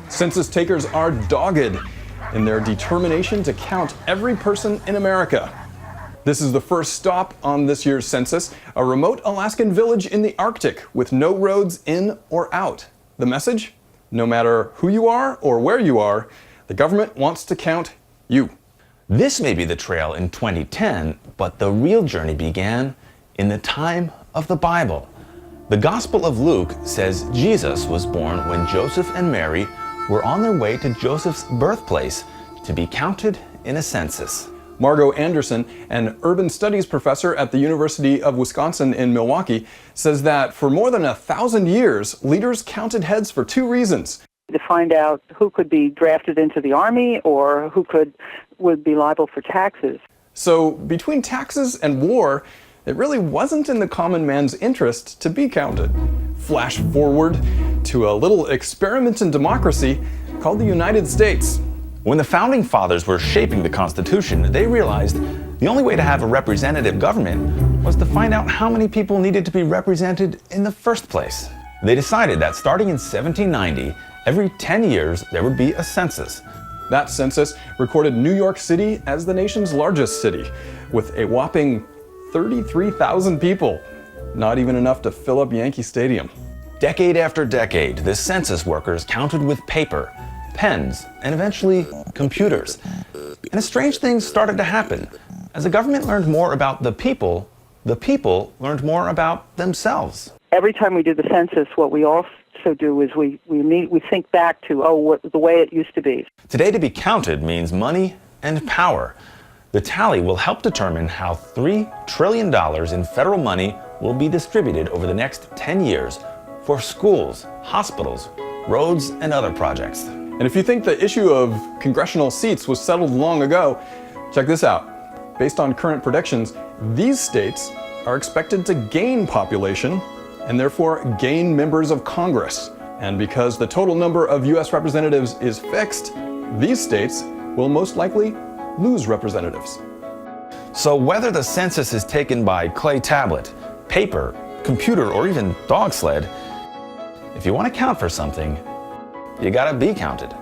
Census takers are dogged in their determination to count every person in America. This is the first stop on this year's census, a remote Alaskan village in the Arctic with no roads in or out. The message? No matter who you are or where you are, the government wants to count you. This may be the trail in 2010, but the real journey began in the time of the Bible. The Gospel of Luke says Jesus was born when Joseph and Mary were on their way to Joseph's birthplace to be counted in a census. Margot Anderson, an urban studies professor at the University of Wisconsin in Milwaukee, says that for more than 1,000 years, leaders counted heads for two reasons. To find out who could be drafted into the army or who would be liable for taxes. So between taxes and war, it really wasn't in the common man's interest to be counted. Flash forward to a little experiment in democracy called the United States. When the Founding Fathers were shaping the Constitution, they realized the only way to have a representative government was to find out how many people needed to be represented in the first place. They decided that starting in 1790, every 10 years there would be a census. That census recorded New York City as the nation's largest city, with a whopping 33,000 people. Not even enough to fill up Yankee Stadium. Decade after decade, the census workers counted with paper, pens, and eventually computers. And a strange thing started to happen. As the government learned more about the people learned more about themselves. Every time we do the census, what we also do is we think back to, the way it used to be. Today, to be counted means money and power. The tally will help determine how $3 trillion in federal money will be distributed over the next 10 years for schools, hospitals, roads, and other projects. And if you think the issue of congressional seats was settled long ago, check this out. Based on current predictions, these states are expected to gain population and therefore gain members of Congress. And because the total number of U.S. representatives is fixed, these states will most likely lose representatives. So whether the census is taken by clay tablet, paper, computer, or even dog sled, if you want to count for something, you gotta be counted.